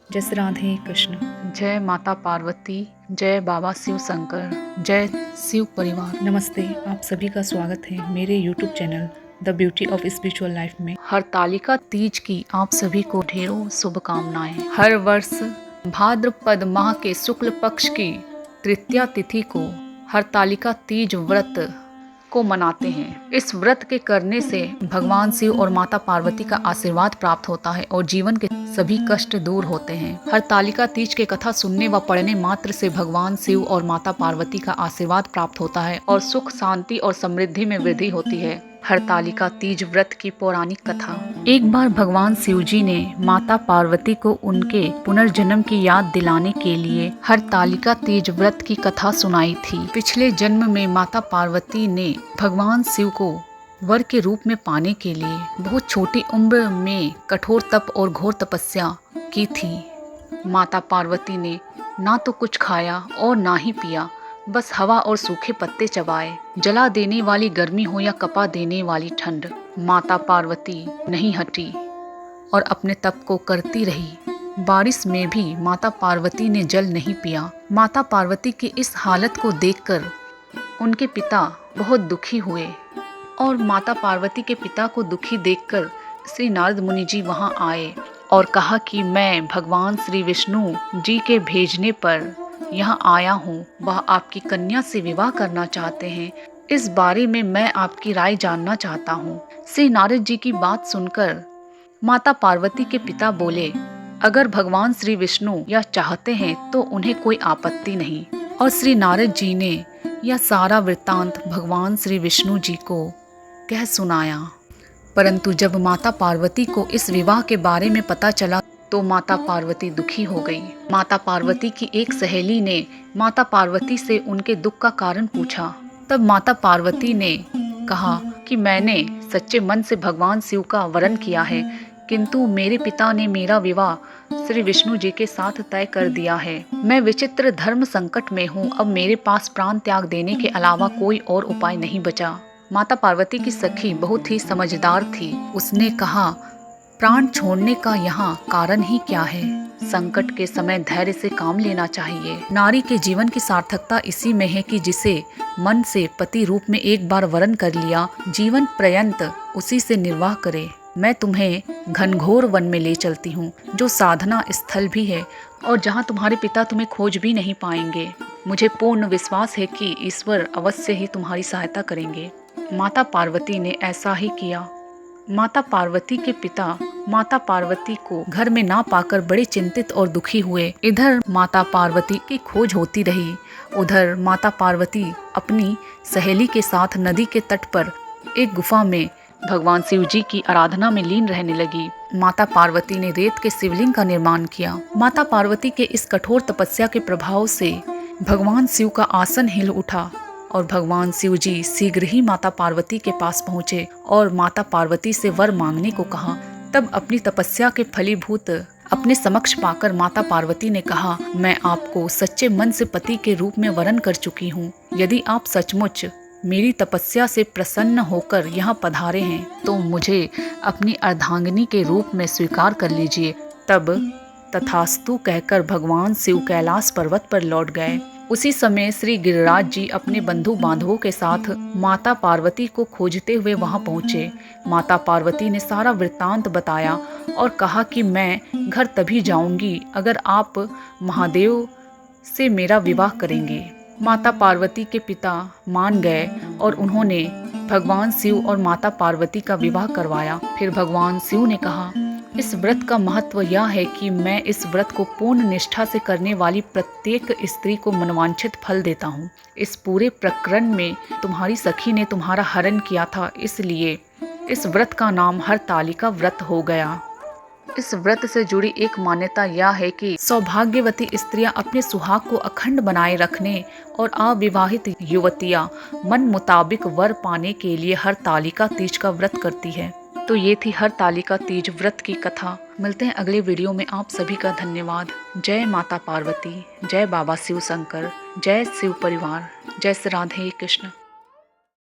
जय श्री राधे कृष्ण। जय माता पार्वती, जय बाबा शिव शंकर, जय शिव परिवार। नमस्ते, आप सभी का स्वागत है मेरे YouTube channel the beauty of spiritual life में। हरतालिका तीज की आप सभी को ढेरों शुभकामनाएं। हर वर्ष भाद्रपद माह के शुक्ल पक्ष की तृतीया तिथि को हरतालिका तीज व्रत को मनाते हैं। इस व्रत के करने से भगवान शिव और माता पार्वती का आशीर्वाद प्राप्त होता है और जीवन के सभी कष्ट दूर होते हैं। हरतालिका तीज के कथा सुनने व पढ़ने मात्र से भगवान शिव और माता पार्वती का आशीर्वाद प्राप्त होता है और सुख, शांति और समृद्धि में वृद्धि होती है। हरतालिका तीज व्रत की पौराणिक कथा। एक बार भगवान शिव जी ने माता पार्वती को उनके पुनर्जन्म की याद दिलाने के लिए हरतालिका तीज व्रत की कथा सुनाई थी। पिछले जन्म में माता पार्वती ने भगवान शिव को वर के रूप में पाने के लिए बहुत छोटी उम्र में कठोर तप और घोर तपस्या की थी। माता पार्वती ने ना तो कुछ खाया और ना ही पिया, बस हवा और सूखे पत्ते चबाए। जला देने वाली गर्मी हो या कपा देने वाली ठंड, माता पार्वती नहीं हटी और अपने तप को करती रही। बारिश में भी माता पार्वती ने जल नहीं पिया। माता पार्वती की इस हालत को देखकर उनके पिता बहुत दुखी हुए और माता पार्वती के पिता को दुखी देखकर श्री नारद मुनि जी वहां आए और कहा कि मैं भगवान श्री विष्णु जी के भेजने पर यहाँ आया हूँ। वह आपकी कन्या से विवाह करना चाहते हैं। इस बारे में मैं आपकी राय जानना चाहता हूँ। श्री नारद जी की बात सुनकर माता पार्वती के पिता बोले, अगर भगवान श्री विष्णु यह चाहते हैं तो उन्हें कोई आपत्ति नहीं। और श्री नारद जी ने यह सारा वृत्तांत भगवान श्री विष्णु जी को कह सुनाया। परंतु जब माता पार्वती को इस विवाह के बारे में पता चला तो माता पार्वती दुखी हो गई। माता पार्वती की एक सहेली ने माता पार्वती से उनके दुख का कारण पूछा। तब माता पार्वती ने कहा कि मैंने सच्चे मन से भगवान शिव का वरण किया है, किंतु मेरे पिता ने मेरा विवाह श्री विष्णु जी के साथ तय कर दिया है। मैं विचित्र धर्म संकट में हूँ। अब मेरे पास प्राण त्याग देने के अलावा कोई और उपाय नहीं बचा। माता पार्वती की सखी बहुत ही समझदार थी। उसने कहा, प्राण छोड़ने का यहाँ कारण ही क्या है? संकट के समय धैर्य से काम लेना चाहिए। नारी के जीवन की सार्थकता इसी में है कि जिसे मन से पति रूप में एक बार वरण कर लिया, जीवन पर्यंत उसी से निर्वाह करे। मैं तुम्हें घनघोर वन में ले चलती हूँ, जो साधना स्थल भी है और जहाँ तुम्हारे पिता तुम्हें खोज भी नहीं पाएंगे। मुझे पूर्ण विश्वास है कि ईश्वर अवश्य ही तुम्हारी सहायता करेंगे। माता पार्वती ने ऐसा ही किया। माता पार्वती के पिता माता पार्वती को घर में ना पाकर बड़े चिंतित और दुखी हुए। इधर माता पार्वती की खोज होती रही, उधर माता पार्वती अपनी सहेली के साथ नदी के तट पर एक गुफा में भगवान शिव जी की आराधना में लीन रहने लगी। माता पार्वती ने रेत के शिवलिंग का निर्माण किया। माता पार्वती के इस कठोर तपस्या के प्रभाव से भगवान शिव का आसन हिल उठा और भगवान शिव जी शीघ्र ही माता पार्वती के पास पहुँचे और माता पार्वती से वर मांगने को कहा। तब अपनी तपस्या के फलीभूत अपने समक्ष पाकर माता पार्वती ने कहा, मैं आपको सच्चे मन से पति के रूप में वरण कर चुकी हूँ। यदि आप सचमुच मेरी तपस्या से प्रसन्न होकर यहाँ पधारे हैं तो मुझे अपनी अर्धांगिनी के रूप में स्वीकार कर लीजिए। तब तथास्तु कहकर भगवान शिव कैलाश पर्वत पर लौट गए। उसी समय श्री गिरिराज जी अपने बंधु बांधवों के साथ माता पार्वती को खोजते हुए वहां पहुंचे। माता पार्वती ने सारा वृत्तांत बताया और कहा कि मैं घर तभी जाऊंगी अगर आप महादेव से मेरा विवाह करेंगे। माता पार्वती के पिता मान गए और उन्होंने भगवान शिव और माता पार्वती का विवाह करवाया। फिर भगवान शिव ने कहा, इस व्रत का महत्व यह है कि मैं इस व्रत को पूर्ण निष्ठा से करने वाली प्रत्येक स्त्री को मनवांछित फल देता हूँ। इस पूरे प्रकरण में तुम्हारी सखी ने तुम्हारा हरण किया था, इसलिए इस व्रत का नाम हरतालिका व्रत हो गया। इस व्रत से जुड़ी एक मान्यता यह है कि सौभाग्यवती स्त्रियां अपने सुहाग को अखंड बनाए रखने और अविवाहित युवतियां मन मुताबिक वर पाने के लिए हरतालिका तीज का व्रत करती है। तो ये थी हरतालिका तीज व्रत की कथा। मिलते हैं अगले वीडियो में। आप सभी का धन्यवाद। जय माता पार्वती, जय बाबा शिव शंकर, जय शिव परिवार, जय श्री राधे कृष्ण।